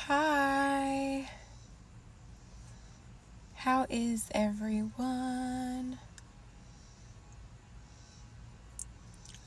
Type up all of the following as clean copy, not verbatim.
Hi, how is everyone?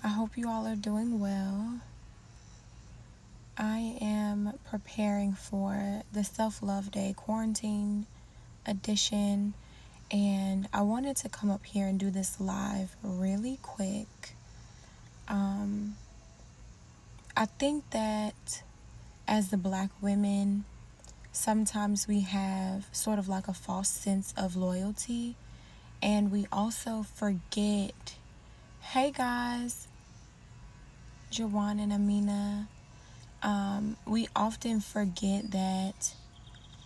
I hope you all are doing well. I am preparing for the Self Love Day quarantine edition, and I wanted to come up here and do this live really quick. Um, I think that as the Black women, sometimes we have sort of like a false sense of loyalty, and we also forget. Hey guys, Jawan and Amina, we often forget that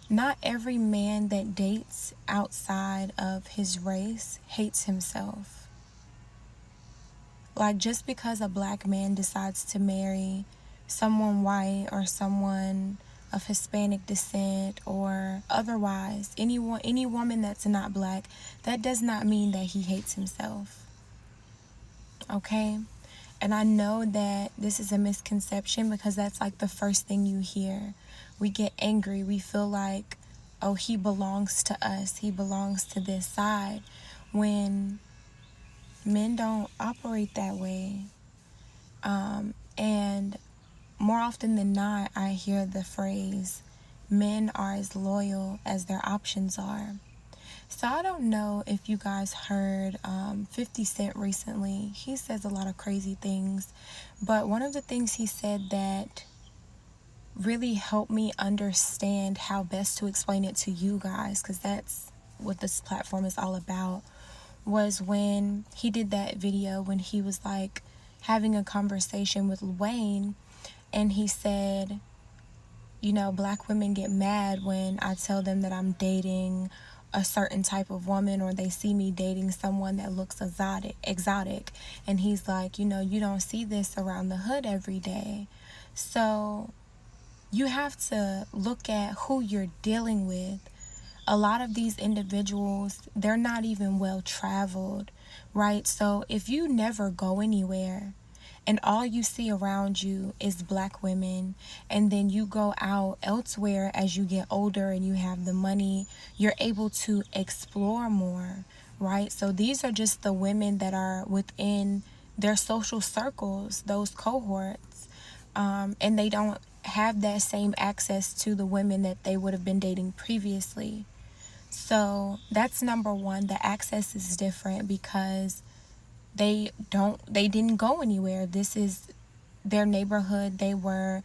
not every man that dates outside of his race hates himself. Like, just because a black man decides to marry someone white or someone of Hispanic descent or otherwise, any woman that's not black, that does not mean that he hates himself. Okay? And I know that this is a misconception because that's like the first thing you hear. We get angry. We feel like, oh, he belongs to us. He belongs to this side. When men don't operate that way. And more often than not, I hear the phrase, men are as loyal as their options are. So I don't know if you guys heard 50 Cent recently. He says a lot of crazy things, but one of the things he said that really helped me understand how best to explain it to you guys, because that's what this platform is all about, was when he did that video when he was like having a conversation with Wayne, and he said, you know, black women get mad when I tell them that I'm dating a certain type of woman, or they see me dating someone that looks exotic. And he's like, you know, you don't see this around the hood every day. So you have to look at who you're dealing with. A lot of these individuals, they're not even well traveled, right? So if you never go anywhere and all you see around you is black women, and then you go out elsewhere as you get older and you have the money, you're able to explore more, right? So these are just the women that are within their social circles, those cohorts, and they don't have that same access to the women that they would have been dating previously. So that's number one. The access is different because they didn't go anywhere. This is their neighborhood. They were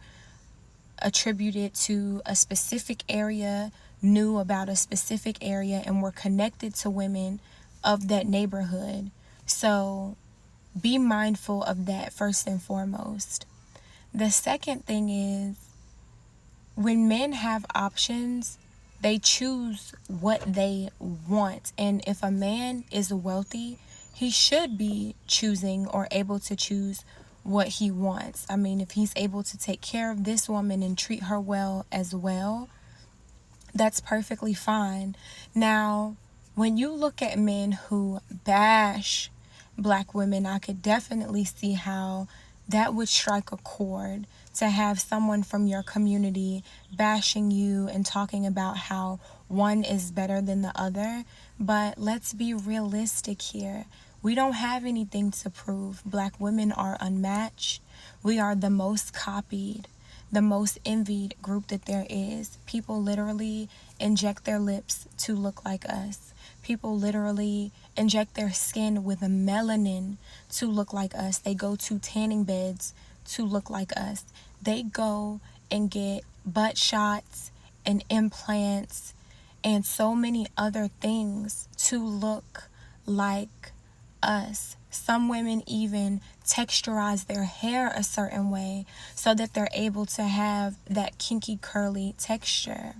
attributed to a specific area, knew about a specific area, and were connected to women of that neighborhood. So be mindful of that first and foremost. The second thing is, when men have options, they choose what they want. And if a man is wealthy, he should be choosing or able to choose what he wants. I mean, if he's able to take care of this woman and treat her well as well, that's perfectly fine. Now, when you look at men who bash black women, I could definitely see how that would strike a chord, to have someone from your community bashing you and talking about how one is better than the other. But let's be realistic here. We don't have anything to prove. Black women are unmatched. We are the most copied, the most envied group that there is. People literally inject their lips to look like us. People literally inject their skin with a melanin to look like us. They go to tanning beds to look like us. They go and get butt shots and implants and so many other things to look like us. Some women even texturize their hair a certain way so that they're able to have that kinky curly texture.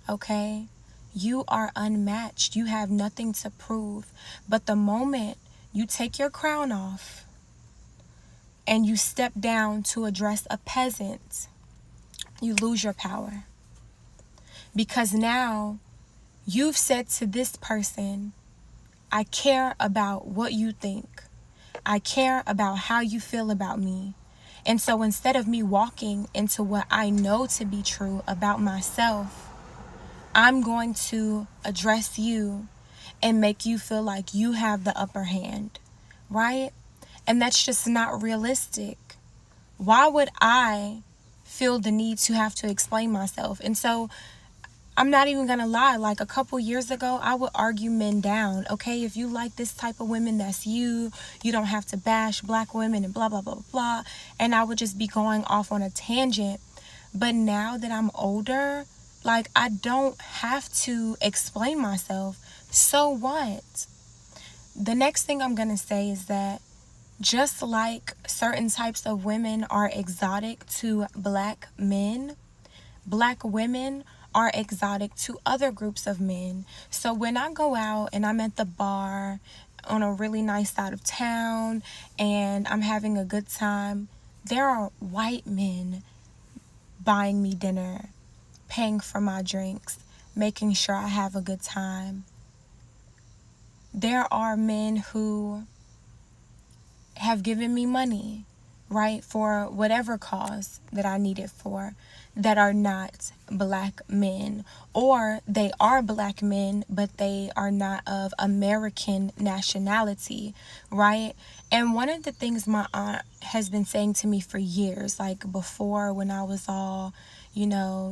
Okay? You are unmatched. You have nothing to prove. But the moment you take your crown off and you step down to address a peasant, you lose your power. Because now you've said to this person, I care about what you think. I care about how you feel about me. And so instead of me walking into what I know to be true about myself, I'm going to address you and make you feel like you have the upper hand, right? And that's just not realistic. Why would I feel the need to have to explain myself? And so I'm not even gonna lie, like a couple years ago, I would argue men down. Okay, if you like this type of women, that's you. You don't have to bash black women and blah, blah, blah, blah. And I would just be going off on a tangent. But now that I'm older, like I don't have to explain myself. So what? The next thing I'm gonna say is that just like certain types of women are exotic to black men, black women are exotic to other groups of men. So when I go out and I'm at the bar on a really nice side of town and I'm having a good time, there are white men buying me dinner, paying for my drinks, making sure I have a good time. There are men who have given me money, right, for whatever cause that I need it for, that are not black men, or they are black men but they are not of American nationality, right? And one of the things my aunt has been saying to me for years, like before when I was all,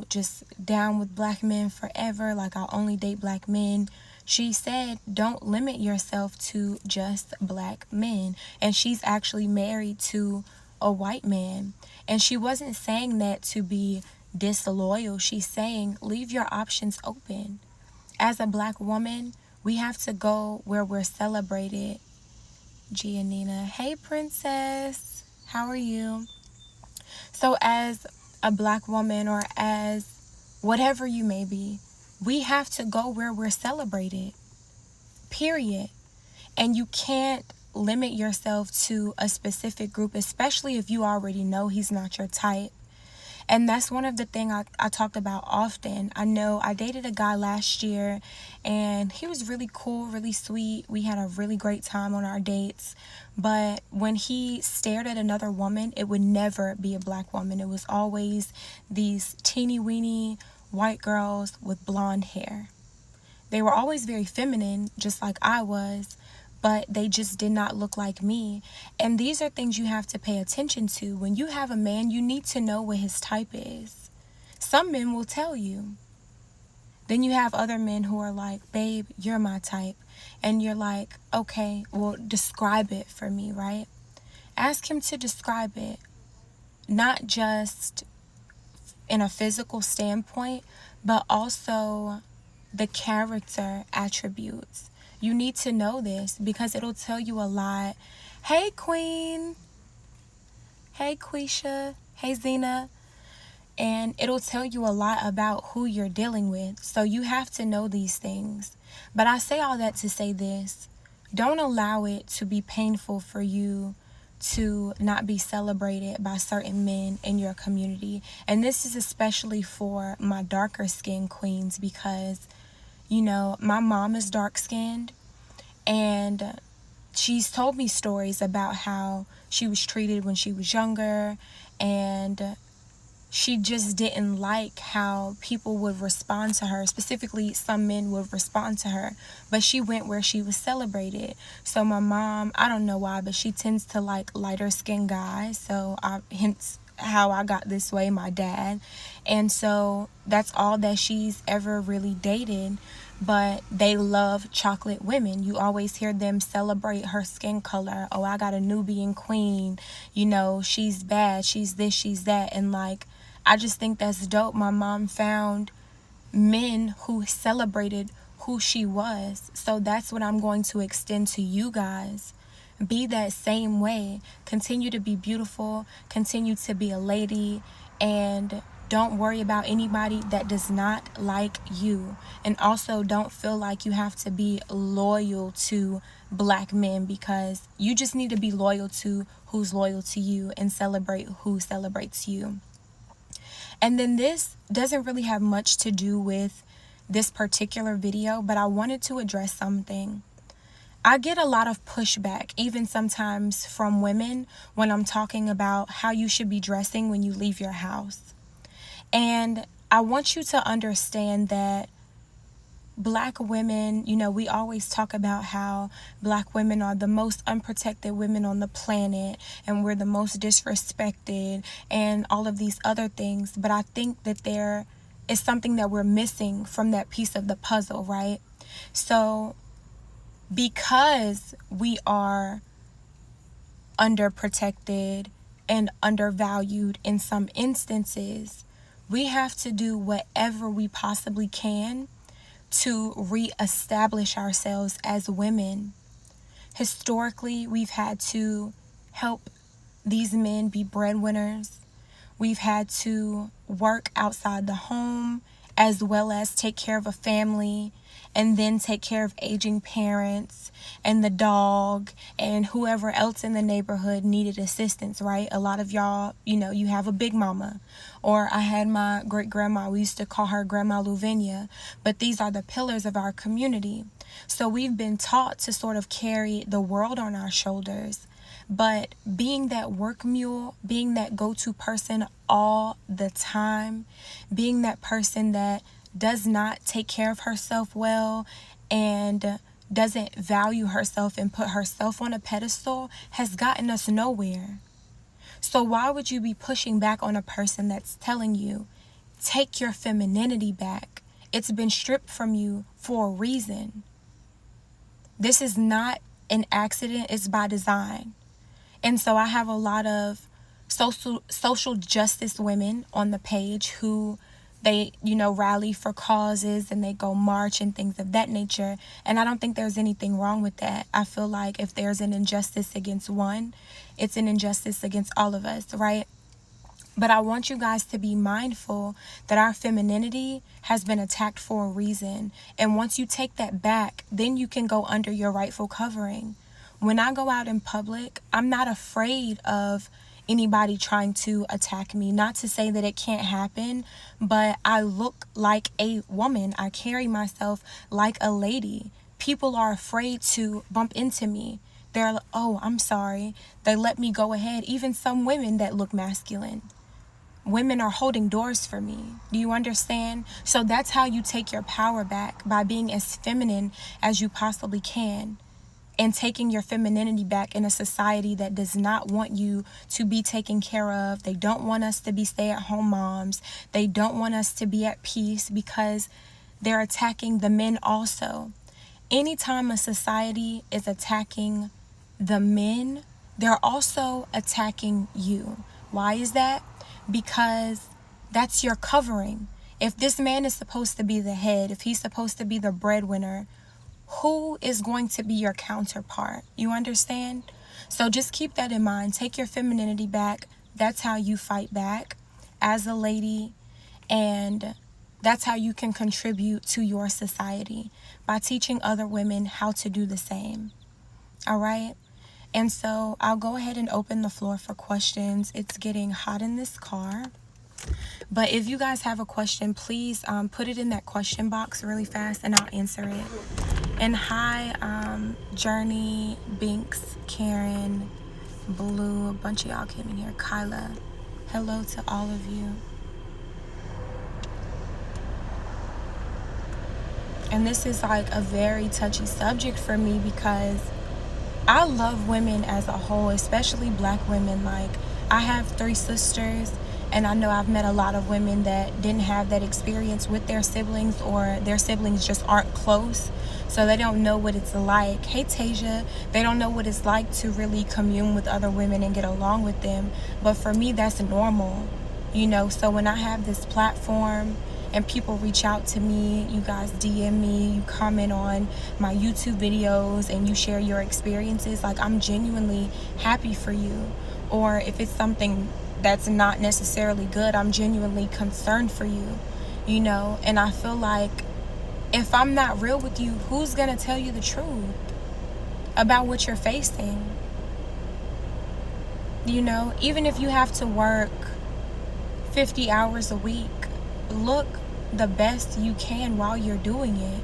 just down with black men forever, like I'll only date black men, she said, don't limit yourself to just black men. And she's actually married to a white man. And she wasn't saying that to be disloyal. She's saying, leave your options open. As a black woman, we have to go where we're celebrated. Giannina, hey princess, how are you? So as a black woman, or as whatever you may be, we have to go where we're celebrated, period. And you can't limit yourself to a specific group, especially if you already know he's not your type. And that's one of the things I talked about often. I know I dated a guy last year and he was really cool, really sweet. We had a really great time on our dates. But when he stared at another woman, it would never be a black woman. It was always these teeny weeny white girls with blonde hair. They were always very feminine, just like I was, but they just did not look like me. And these are things you have to pay attention to. When you have a man, you need to know what his type is. Some men will tell you. Then you have other men who are like, babe, you're my type. And you're like, okay, well, describe it for me, right? Ask him to describe it. Not just in a physical standpoint, but also the character attributes. You need to know this because it'll tell you a lot. Hey, Queen. Hey, Quisha. Hey, Zena. And it'll tell you a lot about who you're dealing with. So you have to know these things. But I say all that to say this. Don't allow it to be painful for you to not be celebrated by certain men in your community. And this is especially for my darker skinned queens because, my mom is dark skinned and she's told me stories about how she was treated when she was younger, and she just didn't like how people would respond to her. Specifically, some men would respond to her, but she went where she was celebrated. So my mom, I don't know why, but she tends to like lighter skinned guys. So hence how I got this way, my dad. And so that's all that she's ever really dated. But they love chocolate women. You always hear them celebrate her skin color. Oh, I got a Nubian queen. She's bad. She's this, she's that. And like, I just think that's dope. My mom found men who celebrated who she was. So that's what I'm going to extend to you guys. Be that same way. Continue to be beautiful. Continue to be a lady. And don't worry about anybody that does not like you. And also don't feel like you have to be loyal to black men, because you just need to be loyal to who's loyal to you and celebrate who celebrates you. And then this doesn't really have much to do with this particular video, but I wanted to address something. I get a lot of pushback, even sometimes from women, when I'm talking about how you should be dressing when you leave your house. And I want you to understand that Black women, we always talk about how Black women are the most unprotected women on the planet and we're the most disrespected and all of these other things. But I think that there is something that we're missing from that piece of the puzzle, right? So because we are underprotected and undervalued in some instances, we have to do whatever we possibly can to reestablish ourselves as women. Historically, we've had to help these men be breadwinners. We've had to work outside the home as well as take care of a family and then take care of aging parents and the dog and whoever else in the neighborhood needed assistance, right? A lot of y'all, you have a big mama. Or I had my great grandma. We used to call her Grandma Luvinia. But these are the pillars of our community. So we've been taught to sort of carry the world on our shoulders. But being that work mule, being that go-to person all the time, being that person that does not take care of herself well and doesn't value herself and put herself on a pedestal has gotten us nowhere. So why would you be pushing back on a person that's telling you, take your femininity back? It's been stripped from you for a reason. This is not an accident, it's by design. And so I have a lot of social justice women on the page who they, rally for causes and they go march and things of that nature. And I don't think there's anything wrong with that. I feel like if there's an injustice against one, it's an injustice against all of us, right? But I want you guys to be mindful that our femininity has been attacked for a reason. And once you take that back, then you can go under your rightful covering. When I go out in public, I'm not afraid of anybody trying to attack me. Not to say that it can't happen, but I look like a woman. I carry myself like a lady. People are afraid to bump into me. They're like, oh, I'm sorry. They let me go ahead. Even some women that look masculine. Women are holding doors for me. Do you understand? So that's how you take your power back, by being as feminine as you possibly can. And taking your femininity back in a society that does not want you to be taken care of. They don't want us to be stay-at-home moms. They don't want us to be at peace because they're attacking the men also. Anytime a society is attacking the men, they're also attacking you. Why is that? Because that's your covering. If this man is supposed to be the head, if he's supposed to be the breadwinner, who is going to be your counterpart? You understand? So just keep that in mind. Take your femininity back. That's how you fight back as a lady. And that's how you can contribute to your society, by teaching other women how to do the same. All right? And so I'll go ahead and open the floor for questions. It's getting hot in this car. But if you guys have a question, please put it in that question box really fast and I'll answer it. And hi, Journey, Binks, Karen, Blue, a bunch of y'all came in here. Kyla, hello to all of you. And this is like a very touchy subject for me because I love women as a whole, especially Black women. Like, I have 3 sisters. And I know I've met a lot of women that didn't have that experience with their siblings, or their siblings just aren't close. So they don't know what it's like. Hey, Tasia. They don't know what it's like to really commune with other women and get along with them. But for me, that's normal. So when I have this platform and people reach out to me, you guys DM me, you comment on my YouTube videos, and you share your experiences, like, I'm genuinely happy for you. Or if it's something that's not necessarily good, I'm genuinely concerned for you, and I feel like if I'm not real with you, who's gonna tell you the truth about what you're facing? Even if you have to work 50 hours a week, look the best you can while you're doing it.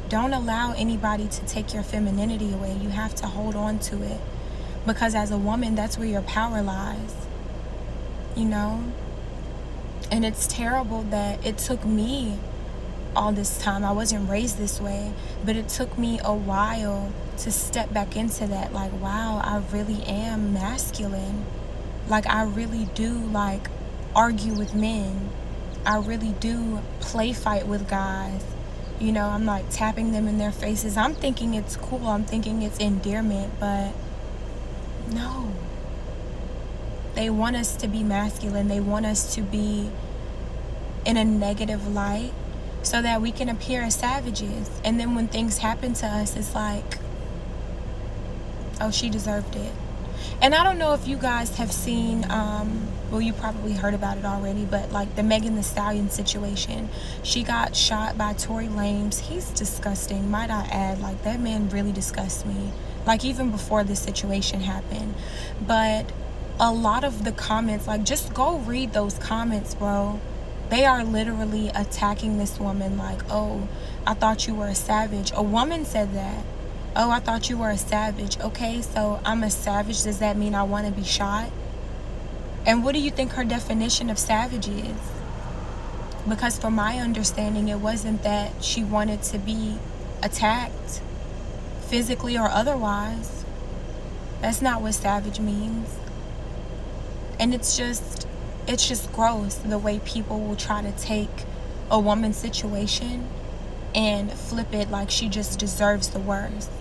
Don't allow anybody to take your femininity away. You have to hold on to it, because as a woman, that's where your power lies, you know? And it's terrible that it took me all this time. I wasn't raised this way, but it took me a while to step back into that. Like, wow, I really am masculine. Like, I really do, like, argue with men. I really do play fight with guys. You know, I'm like tapping them in their faces. I'm thinking it's cool. I'm thinking it's endearment, but no. They want us to be masculine. They want us to be in a negative light so that we can appear as savages. And then when things happen to us, it's like, oh, she deserved it. And I don't know if you guys have seen, well, you probably heard about it already, but like the Megan Thee Stallion situation. She got shot by Tory Lanez. He's disgusting, might I add. Like, that man really disgusts me. Like, even before this situation happened. But a lot of the comments, like, just go read those comments, bro. They are literally attacking this woman like, oh, I thought you were a savage. A woman said that. Oh, I thought you were a savage. Okay, so I'm a savage. Does that mean I want to be shot? And what do you think her definition of savage is? Because from my understanding, it wasn't that she wanted to be attacked physically or otherwise. That's not what savage means. And it's just gross the way people will try to take a woman's situation and flip it like she just deserves the worst.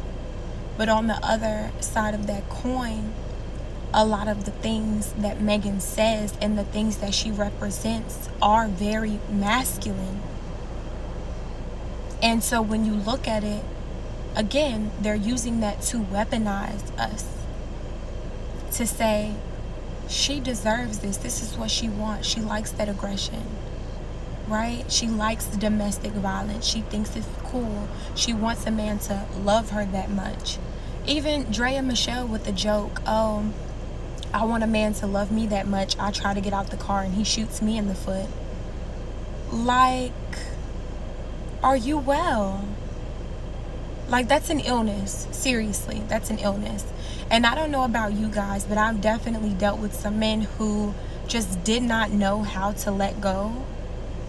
But on the other side of that coin, a lot of the things that Megan says and the things that she represents are very masculine. And so when you look at it, again, they're using that to weaponize us. To say, she deserves this. This is what she wants. She likes that aggression, right? She likes the domestic violence. She thinks it's cool. She wants a man to love her that much. Even Drea Michelle with the joke, oh, I want a man to love me that much. I try to get out the car and he shoots me in the foot. Like, are you well? Like, that's an illness. Seriously, that's an illness. And I don't know about you guys, but I've definitely dealt with some men who just did not know how to let go.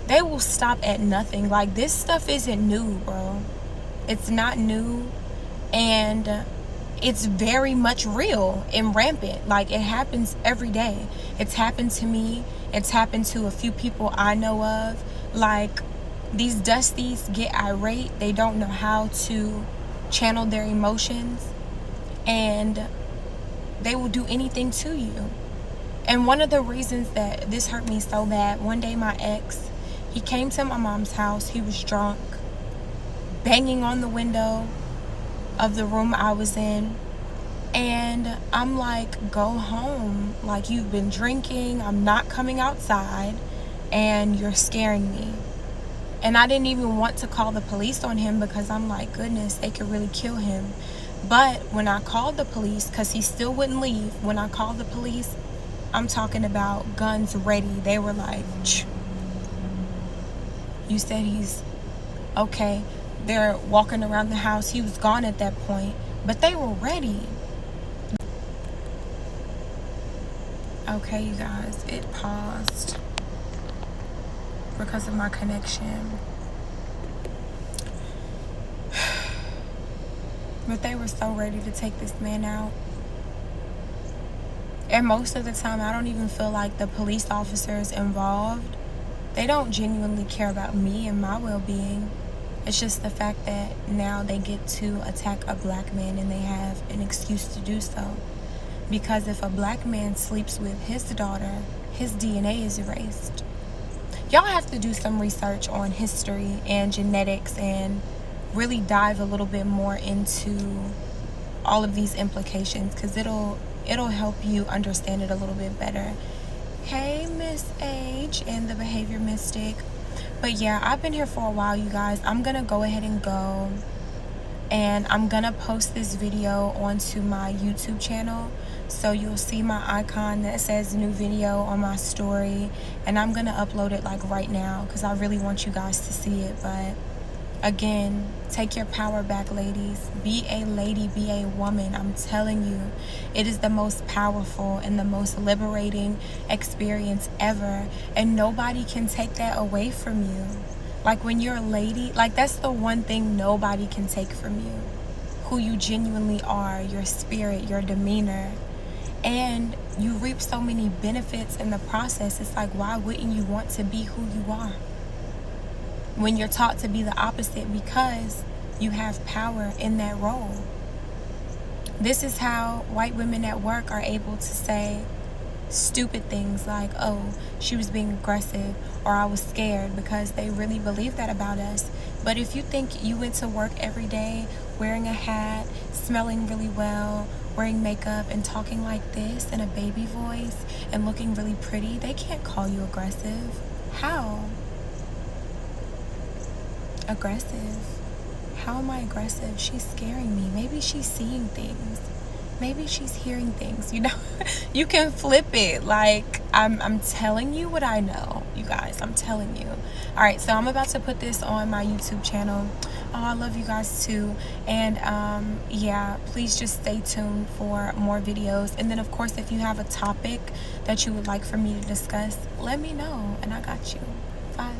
They will stop at nothing. Like, this stuff isn't new, bro. It's not new. And it's very much real and rampant. Like, it happens every day. It's happened to me. It's happened to a few people I know of. Like, these dusties get irate. They don't know how to channel their emotions, and they will do anything to you. And one of the reasons that this hurt me so bad, one day my ex, he came to my mom's house. He was drunk, banging on the window of the room I was in. And I'm like, go home. Like, you've been drinking. I'm not coming outside, and you're scaring me. And I didn't even want to call the police on him because I'm like, goodness, they could really kill him. But when I called the police, because he still wouldn't leave, when I called the police, I'm talking about guns ready. They were like, Ch. You said he's okay. They're walking around the house. He was gone at that point, but they were ready. Okay, you guys, it paused because of my connection. But they were so ready to take this man out. And most of the time, I don't even feel like the police officers involved, they don't genuinely care about me and my well-being. It's just the fact that now they get to attack a black man and they have an excuse to do so. Because if a black man sleeps with his daughter, his DNA is erased. Y'all have to do some research on history and genetics and really dive a little bit more into all of these implications, because it'll help you understand it a little bit better. Hey, Miss Age and the Behavior Mystic. But yeah, I've been here for a while, you guys. I'm gonna go ahead and go, and I'm gonna post this video onto my YouTube channel. So you'll see my icon that says new video on my story, and I'm gonna upload it like right now because I really want you guys to see it. But Again, take your power back, ladies. Be a lady, be a woman. I'm telling you, it is the most powerful and the most liberating experience ever. And nobody can take that away from you. Like when you're a lady, like that's the one thing nobody can take from you. Who you genuinely are, your spirit, your demeanor. And you reap so many benefits in the process. It's like, why wouldn't you want to be who you are? When you're taught to be the opposite, because you have power in that role. This is how white women at work are able to say stupid things like, oh, she was being aggressive, or I was scared, because they really believe that about us. But if you think you went to work every day wearing a hat, smelling really well, wearing makeup, and talking like this in a baby voice and looking really pretty, they can't call you aggressive. How? Aggressive? How am I aggressive? She's scaring me. Maybe she's seeing things. Maybe she's hearing things. You know, you can flip it. Like, I'm telling you what I know, you guys. I'm telling you. All right, so I'm about to put this on my YouTube channel. Oh, I love you guys too. And yeah, please just stay tuned for more videos. And then, of course, if you have a topic that you would like for me to discuss, let me know, and I got you. Bye.